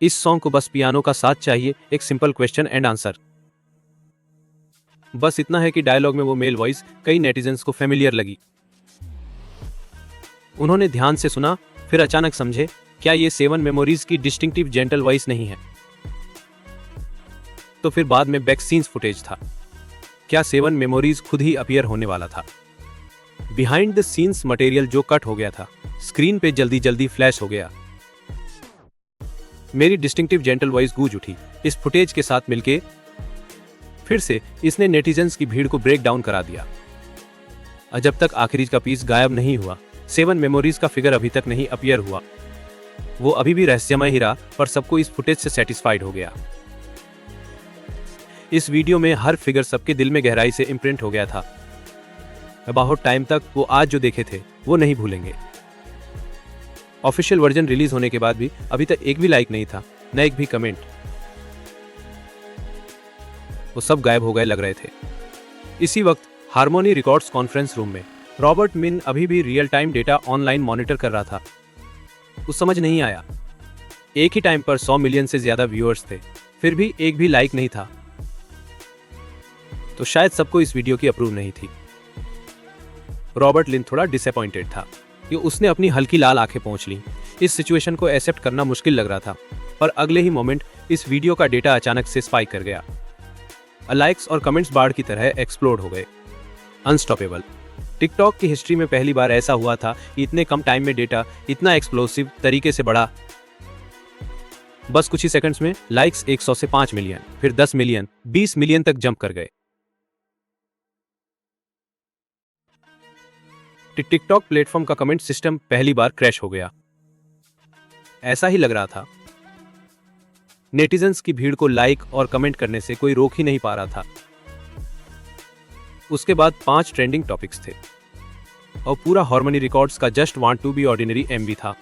इस सॉन्ग को बस पियानो का साथ चाहिए, एक सिंपल क्वेश्चन एंड आंसर। बस इतना है कि डायलॉग में वो मेल वॉइस कई नेटिजन्स को फेमिलियर लगी। उन्होंने ध्यान से सुना, फिर अचानक समझे, क्या ये 7 मेमोरीज की डिस्टिंक्टिव जेंटल वॉइस नहीं है? तो फिर बाद में बैक सीन्स फुटेज था। क्या 7 मेमोरीज खुद ही अपीयर होने वाला था? बिहाइंड द सीन्स मटेरियल जो कट हो गया था, स्क्रीन पे जल्दी जल्दी फ्लैश हो गया। मेरी डिस्टिंक्टिव जेंटल वॉइस गूंज उठी इस फुटेज के साथ मिलके। फिर से इसने नेटिजन्स की भीड़ को ब्रेक डाउन करा दिया। जब तक आखिरी का पीस गायब नहीं हुआ, 7 मेमोरीज का फिगर अभी तक नहीं अपीयर हुआ। वो अभी भी रहस्यमय ही रहा, पर सबको इस फुटेज से सेटिस्फाइड हो गया। इस वीडियो में हर फिगर सबके दिल में गहराई से इम्प्रिंट हो गया था। बहुत टाइम तक वो आज जो देखे थे वो नहीं भूलेंगे। ऑफिशियल वर्जन रिलीज होने के बाद भी अभी तक एक भी लाइक नहीं था, न एक भी कमेंट। वो सब गायब हो गए लग रहे थे। इसी वक्त हार्मोनी रिकॉर्ड्स कॉन्फ्रेंस रूम में रॉबर्ट मिन अभी भी real time data online monitor कर रहा था। उस समझ नहीं आया, एक ही टाइम पर 100 मिलियन से ज्यादा व्यूअर्स थे, फिर भी एक भी लाइक नहीं था। तो शायद सबको इस वीडियो की अप्रूव नहीं थी। रॉबर्ट लिन थोड़ा डिसअपॉइंटेड था कि उसने अपनी हल्की लाल आंखें पोंछ ली। इस सिचुएशन को एक्सेप्ट करना मुश्किल लग रहा था, पर अगले ही मोमेंट इस वीडियो का डेटा अचानक से स्पाइक कर गया। लाइक्स और कमेंट्स बाढ़ की तरह एक्सप्लोड हो गए। अनस्टॉपेबल। टिकटॉक की हिस्ट्री में पहली बार ऐसा हुआ था कि इतने कम टाइम में डेटा इतना एक्सप्लोसिव तरीके से बढ़ा। बस कुछ ही सेकंड्स में लाइक्स 100 से 5 मिलियन, फिर 10 मिलियन, 20 मिलियन तक जंप कर गए। टिकटॉक प्लेटफॉर्म का कमेंट सिस्टम पहली बार क्रैश हो गया। ऐसा ही लग रहा था। नेटिजन्स की भीड़ को लाइक और कमेंट करने से कोई रोक ही नहीं पा रहा था। उसके बाद 5 ट्रेंडिंग टॉपिक्स थे और पूरा हार्मनी रिकॉर्ड्स का just want to be ordinary MV था।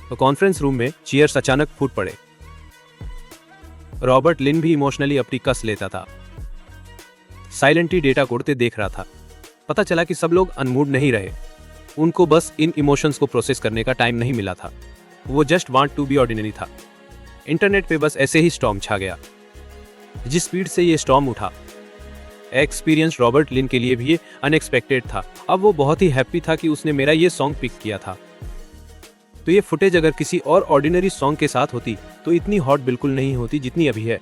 तो कॉन्फ्रेंस रूम में चीयर्स अचानक फूट पड़े। रॉबर्ट लिन भी इमोशनली अपनी कस लेता था। साइलेंटली डेटा कोड़ते देख रहा था। पता चला कि सब लोग अनमूड नहीं रहे, उनको बस इन इमोशंस को प्रोसेस करने का टाइम नहीं मिला था। वो just want to be ordinary था। इंटरनेट पे बस ऐसे ही स्टॉर्म छा गया। जिस स्पीड से ये स्टॉर्म उठा, एक्सपीरियंस रॉबर्ट लिन के लिए भी ये अनएक्सपेक्टेड था। अब वो बहुत ही हैप्पी था कि उसने मेरा ये सॉन्ग पिक किया था। तो ये फुटेज अगर किसी और ऑर्डिनरी सॉन्ग के साथ होती तो इतनी हॉट बिल्कुल नहीं होती जितनी अभी है।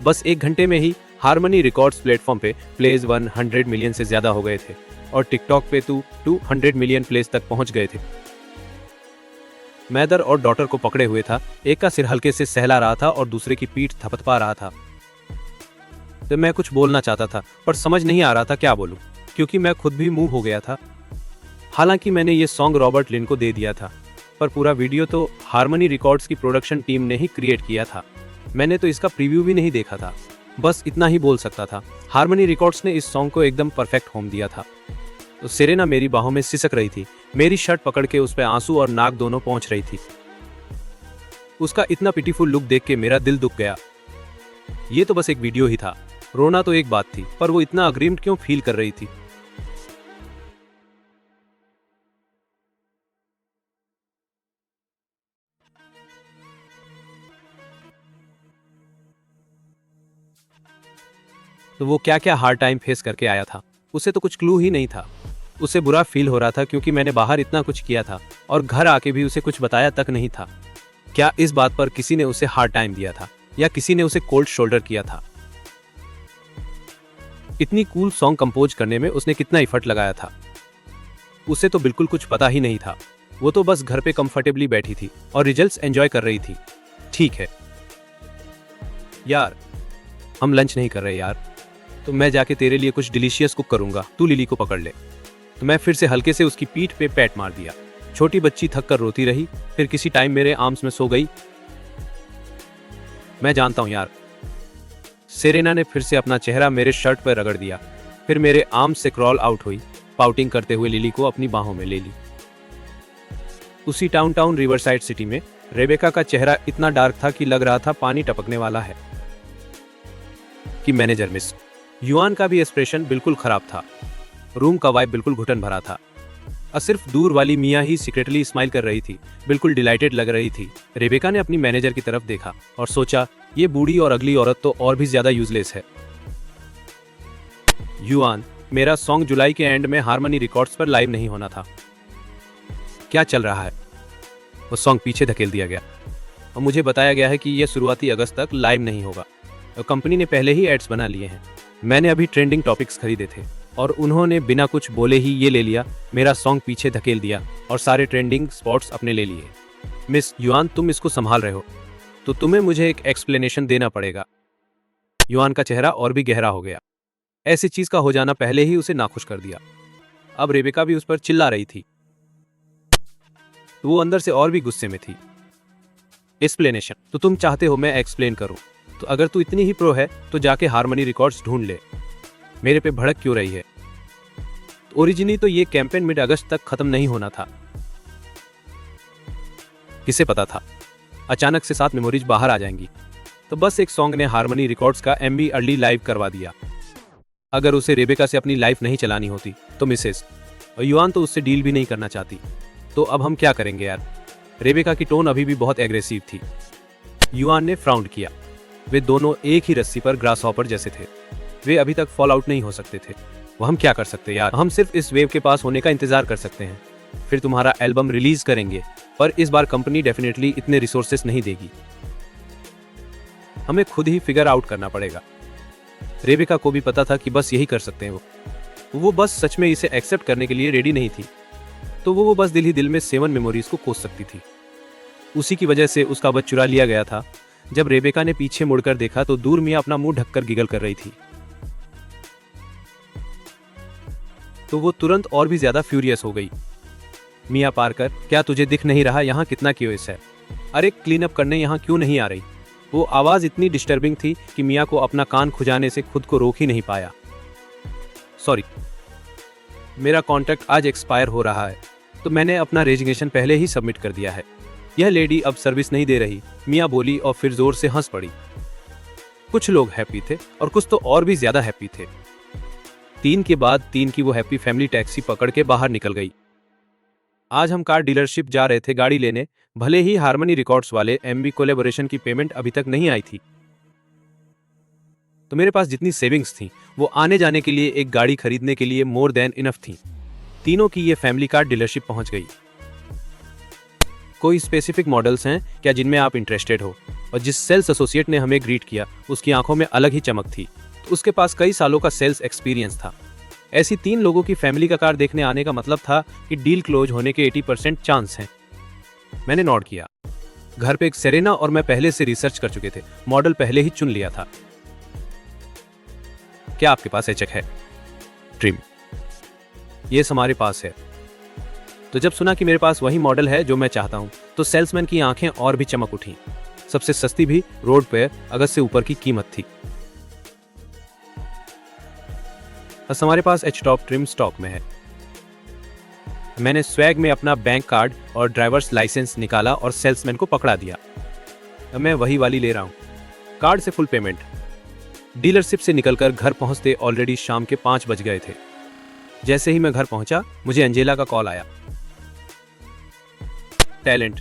बस 1 घंटे में ही हार्मनी रिकॉर्ड्स प्लेटफॉर्म पे प्लेज 100 मिलियन से ज्यादा हो गए थे और टिकटॉक पे 200 मिलियन प्लेज तक पहुंच गए थे। मैदर और डॉटर को पकड़े हुए था। एक का सिर हल्के से सहला रहा था और दूसरे की पीठ थपथपा रहा था। तो मैं कुछ बोलना चाहता था, पर समझ नहीं आ रहा था क्या बोलूं, क्योंकि मैं खुद भी मूव हो गया था। हालांकि मैंने ये सॉन्ग रॉबर्ट लिन को दे दिया था, पर पूरा वीडियो तो हार्मनी रिकॉर्ड्स की प्रोडक्शन टीम ने ही क्रिएट किया था। मैंने तो इसका प्रीव्यू भी नहीं देखा था। बस इतना ही बोल सकता था, हार्मनी रिकॉर्ड्स ने इस सॉन्ग को एकदम परफेक्ट होम दिया था। तो सेरेना मेरी बाहों में सिसक रही थी। मेरी शर्ट पकड़ के उस पे आंसू और नाक दोनों पहुंच रही थी। उसका इतना पिटीफुल लुक देख के मेरा दिल दुख गया। ये तो बस एक वीडियो ही था, रोना तो एक बात थी, पर वो इतना अग्रीम्ड क्यों फील कर रही थी? तो वो क्या क्या हार्ड टाइम फेस करके आया था, उसे तो कुछ क्लू ही नहीं था। उसे बुरा फील हो रहा था क्योंकि मैंने बाहर इतना कुछ किया था और घर आके भी उसे कुछ बताया तक नहीं था। क्या इस बात पर किसी ने उसे हार्ड टाइम दिया था या किसी ने उसे कोल्ड शोल्डर किया था? इतनी कूल सॉन्ग कंपोज करने में उसने कितना एफर्ट लगाया था, उसे तो बिल्कुल कुछ पता ही नहीं था। वो तो बस घर पे कंफर्टेबली बैठी थी और रिजल्ट्स एंजॉय कर रही थी। ठीक है यार, हम लंच नहीं कर रहे यार, तो मैं जाके तेरे लिए कुछ डिलीशियस कुक करूंगा, तू लिली को पकड़ ले। तो मैं फिर से हल्के से उसकी पीठ पे पैट मार दिया। छोटी बच्ची थक कर रोती रही, फिर किसी टाइम मेरे आर्म्स में सो गई। मैं जानता हूं यार। सेरेना ने फिर से अपना चेहरा मेरे शर्ट पर रगड़ दिया, फिर मेरे आर्म्स से क्रॉल आउट हुई। पाउटिंग करते हुए लिली को अपनी बाहों में ले ली। उसी टाउन रिवरसाइड सिटी में रेबेका का चेहरा इतना डार्क था कि लग रहा था पानी टपकने वाला है। कि मैनेजर मिस युआन का भी एक्सप्रेशन बिल्कुल खराब था। रूम का वाइब बिल्कुल घुटन भरा था। और सिर्फ दूर वाली मिया ही सीक्रेटली स्माइल कर रही थी, बिल्कुल डिलाइटेड लग रही थी। रेबेका ने अपनी मैनेजर की तरफ देखा और सोचा, ये बूढ़ी और अगली औरत तो और भी ज्यादा यूजलेस है। युआन, मेरा सॉन्ग जुलाई के एंड में हारमनी रिकॉर्ड्स पर लाइव नहीं होना था। क्या चल रहा है? वो सॉन्ग पीछे धकेल दिया गया और मुझे बताया गया है कि यह शुरुआती अगस्त तक लाइव नहीं होगा और कंपनी ने पहले ही एड्स बना लिए हैं। मैंने अभी ट्रेंडिंग टॉपिक्स खरीदे थे और उन्होंने बिना कुछ बोले ही ये ले लिया, मेरा सॉन्ग पीछे धकेल दिया और सारे ट्रेंडिंग स्पॉट्स अपने ले लिए। मिस युआन, तुम इसको संभाल रहे हो तो तुम्हें मुझे एक एक्सप्लेनेशन देना पड़ेगा। युआन का चेहरा और भी गहरा हो गया। ऐसी चीज का हो जाना पहले ही उसे नाखुश कर दिया। अब रेबेका भी उस पर चिल्ला रही थी तो वो अंदर से और भी गुस्से में थी। एक्सप्लेनेशन? तो तुम चाहते हो मैं एक्सप्लेन करूं? तो अगर तू इतनी ही प्रो है तो जाके हारमनी रिकॉर्ड्स ढूंढ ले। मेरे पे भड़क क्यों रही है? तो ओरिजिनली तो ये कैंपेन मिड अगस्त तक खत्म नहीं होना था। किसे पता था अचानक से 7 मेमोरीज बाहर आ जाएंगी। तो बस एक सॉन्ग ने हारमनी रिकॉर्ड्स का एमबी अर्ली लाइव करवा दिया। अगर उसे रेबेका से अपनी लाइफ नहीं चलानी होती तो मिसेस और युआन तो उससे डील भी नहीं करना चाहती। तो अब हम क्या करेंगे यार? रेबेका की टोन अभी भी बहुत एग्रेसिव थी। युआन ने फ्राउंड किया। वे दोनों एक ही रस्सी पर ग्रास हॉपर जैसे थे। वे अभी तक फॉल आउट नहीं हो सकते थे। वो हम क्या कर सकते यार? हम सिर्फ इस वेव के पास होने का इंतजार कर सकते हैं। फिर तुम्हारा एल्बम रिलीज करेंगे, पर इस बार कंपनी डेफिनेटली इतने रिसोर्सेस नहीं देगी। हमें खुद ही फिगर आउट करना पड़ेगा। रेबेका को भी पता था कि बस यही कर सकते हैं वो बस सच में इसे एक्सेप्ट करने के लिए रेडी नहीं थी। तो वो बस दिल ही दिल में 7 मेमोरीज को कोस सकती थी। उसी की वजह से उसका बच चुरा लिया गया था। जब रेबेका ने पीछे मुड़कर देखा तो दूर मिया अपना मुंह ढककर गिगल कर रही थी। तो वो तुरंत और भी ज्यादा फ्यूरियस हो गई। मिया पार्कर, क्या तुझे दिख नहीं रहा यहाँ कितना क्यूरियस है? अरे क्लीन अप करने यहाँ क्यों नहीं आ रही? वो आवाज इतनी डिस्टर्बिंग थी कि मिया को अपना कान खुजाने से खुद को रोक ही नहीं पाया। सॉरी, मेरा कॉन्ट्रैक्ट आज एक्सपायर हो रहा है तो मैंने अपना रेजिग्नेशन पहले ही सबमिट कर दिया है। यह लेडी अब सर्विस नहीं दे रही, मिया बोली और फिर जोर से हंस पड़ी। कुछ लोग हैप्पी थे और कुछ तो और भी ज्यादा हैप्पी थे। 3 के बाद 3 की वो हैप्पी फैमिली टैक्सी पकड़ के बाहर निकल गई। आज हम कार डीलरशिप जा रहे थे गाड़ी लेने। भले ही हारमनी रिकॉर्ड्स वाले एमबी कोलैबोरेशन की पेमेंट अभी तक नहीं आई थी, तो मेरे पास जितनी सेविंग्स थी वो आने जाने के लिए एक गाड़ी खरीदने के लिए मोर देन इनफ थी। तीनों की ये फैमिली कार डीलरशिप पहुंच गई। कोई स्पेसिफिक मॉडल्स हैं क्या जिनमें आप इंटरेस्टेड हो? और जिस सेल्स एसोसिएट ने हमें ग्रीट किया उसकी आंखों में अलग ही चमक थी। तो उसके पास कई सालों का सेल्स एक्सपीरियंस था। ऐसी 3 लोगों की फैमिली का कार देखने आने का मतलब था कि डील क्लोज होने के 80% चांस हैं। मैंने नोट किया। घर पे एक सेरेना और मैं पहले से रिसर्च कर चुके थे, मॉडल पहले ही चुन लिया था। क्या आपके पास एचएक है? ट्रिम? ये हमारे पास है। तो जब सुना कि मेरे पास वही मॉडल है जो मैं चाहता हूं तो सेल्समैन की आंखें और भी चमक उठी। सबसे सस्ती भी रोड पे अगस्त से ऊपर की कीमत थी। बस हमारे पास एच टॉप ट्रिम स्टॉक में है। मैंने स्वैग में अपना बैंक कार्ड और ड्राइवर्स लाइसेंस निकाला और सेल्समैन को पकड़ा दिया। अब मैं वही वाली ले रहा हूँ, कार्ड से फुल पेमेंट। डीलरशिप से निकलकर घर पहुंचते ऑलरेडी शाम के 5 बज गए थे। जैसे ही मैं घर पहुंचा मुझे एंजेला का कॉल आया। टैलेंट,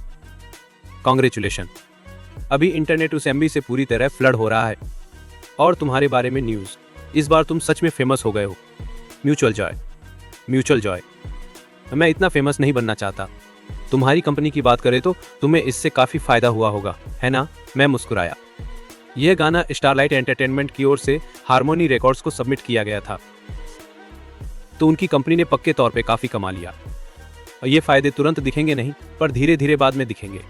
कॉन्ग्रेचुलेशन, अभी इंटरनेट उस एमबी से पूरी तरह फ्लड हो रहा है। और तुम्हारे बारे में न्यूज़, इस बार तुम सच में फेमस हो गए हो। Mutual Joy, mutual Joy. मैं इतना फेमस नहीं बनना चाहता। तुम्हारी कंपनी की बात करें तो तुम्हें इससे काफ़ी फायदा हुआ होगा, है ना? मैं मुस्कुराया। यह गाना स्टारलाइट एंटरटेनमेंट की ओर से हारमोनी रिकॉर्ड्स को सबमिट किया गया था, तो उनकी कंपनी ने पक्के तौर पे काफ़ी कमा लिया। और ये फायदे तुरंत दिखेंगे नहीं, पर धीरे धीरे बाद में दिखेंगे।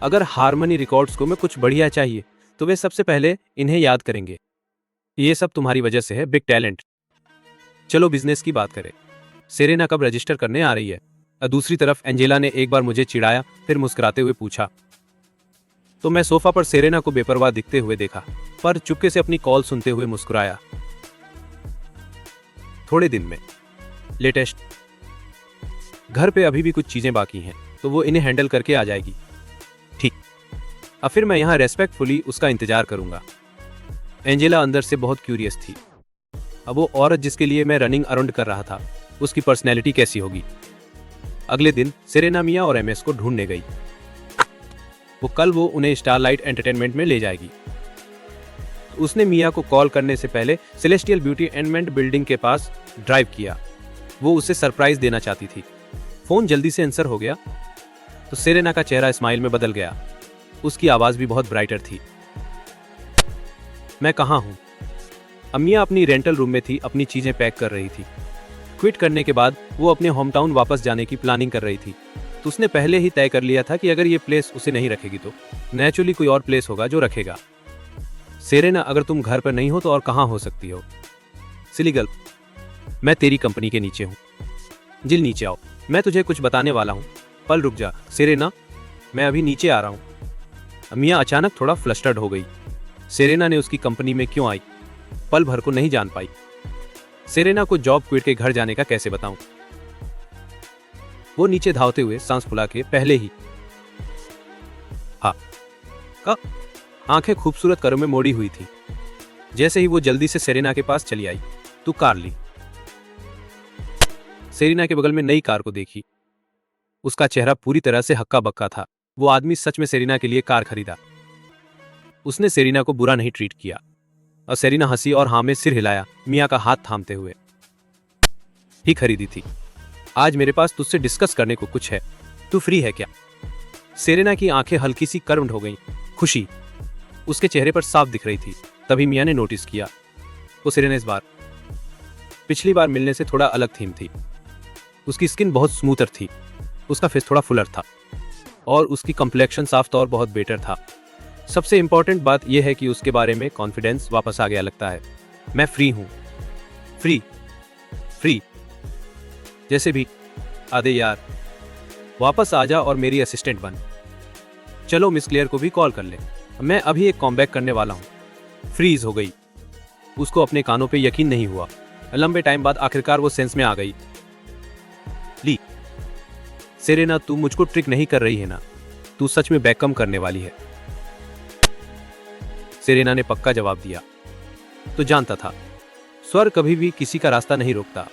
अगर हारमनी रिकॉर्ड्स को में कुछ बढ़िया चाहिए तो वे सबसे पहले इन्हें याद करेंगे। ये सब तुम्हारी वजह से है, बिग टैलेंट। चलो बिजनेस की बात करें। सेरेना कब रजिस्टर करने आ रही है? दूसरी तरफ एंजेला ने एक बार मुझे चिढ़ाया, फिर मुस्कुराते हुए पूछा। तो मैं सोफा पर सेरेना को बेपरवाह दिखते हुए देखा, पर चुपके से अपनी कॉल सुनते हुए मुस्कुराया। थोड़े दिन में। लेटेस्ट। घर पे अभी भी कुछ चीजें बाकी हैं, तो वो इन्हें हैंडल करके आ जाएगी। ठीक। अब फिर मैं यहाँ रेस्पेक्टफुली उसका इंतजार करूंगा। एंजेला अंदर से बहुत क्यूरियस थी। अब वो औरत जिसके लिए मैं रनिंग अराउंड कर रहा था उसकी पर्सनैलिटी कैसी होगी। अगले दिन सेरेना मिया और एमएस को ढूंढने गई। वो उन्हें स्टारलाइट एंटरटेनमेंट में ले जाएगी। उसने मिया को कॉल करने से पहले सेलेस्टियल ब्यूटी एंडमेंट बिल्डिंग के पास ड्राइव किया। वो उसे सरप्राइज देना चाहती थी। फोन जल्दी से आंसर हो गया तो सेरेना का चेहरा स्माइल में बदल गया। उसकी आवाज भी बहुत ब्राइटर थी। मैं कहाँ हूँ? अमिया अपनी रेंटल रूम में थी, अपनी चीजें पैक कर रही थी। क्विट करने के बाद वो अपने होम टाउन वापस जाने की प्लानिंग कर रही थी। तो उसने पहले ही तय कर लिया था कि अगर ये प्लेस उसे नहीं रखेगी तो नेचुरली कोई और प्लेस होगा जो रखेगा। सेरेना, अगर तुम घर पर नहीं हो तो और कहाँ हो सकती हो? सिलीगल, मैं तेरी कंपनी के नीचे हूँ। जिल, नीचे आओ, मैं तुझे कुछ बताने वाला हूँ। पल रुक जा सेरेना, मैं अभी नीचे आ रहा हूँ। अमिया अचानक थोड़ा फ्लस्टर्ड हो गई। सेरेना ने उसकी कंपनी में क्यों आई, पल भर को नहीं जान पाई। सेरेना को जॉब क्विट के घर जाने का कैसे बताऊं? वो नीचे धावते हुए सांस फुला के पहले ही आंखें खूबसूरत करों में मोड़ी हुई थी। जैसे ही वो जल्दी से सेरेना के पास चली आई, तू कार ली। सेरेना के बगल में नई कार को देखी। उसका चेहरा पूरी तरह से हक्का बक्का था। वो आदमी सच में सेरेना के लिए कार खरीदा। उसने सेरेना को बुरा नहीं ट्रीट किया और सेरेना हंसी और हाँ में सिर हिलाया, मिया का हाथ थामते हुए। ही खरीदी थी। आज मेरे पास तुझसे डिस्कस करने को कुछ है। तू फ्री है क्या? सेरेना की आंखें हल्की सी कर्व्ड हो गईं। खुशी उसके चेहरे पर साफ दिख रही थी। तभी मिया ने नोटिस किया वो सेरेना इस बार पिछली बार मिलने से थोड़ा अलग थीम थी। उसकी स्किन बहुत स्मूथर थी, उसका फेस थोड़ा फुलर था और उसकी कम्प्लेक्शन साफ तौर बहुत बेटर था। सबसे इंपॉर्टेंट बात यह है कि उसके बारे में कॉन्फिडेंस वापस आ गया लगता है। मैं फ्री हूं। फ्री जैसे भी आदे यार, वापस आ जा और मेरी असिस्टेंट बन। चलो मिस क्लेयर को भी कॉल कर ले, मैं अभी एक कॉमबैक करने वाला हूं। फ्रीज हो गई। उसको अपने कानों पे यकीन नहीं हुआ। लंबे टाइम बाद आखिरकार वो सेंस में आ गई। ली, सेरेना, तू मुझको ट्रिक नहीं कर रही है ना? तू सच में बैककम करने वाली है? सेरेना ने पक्का जवाब दिया। तो जानता था, स्वर कभी भी किसी का रास्ता नहीं रोकता।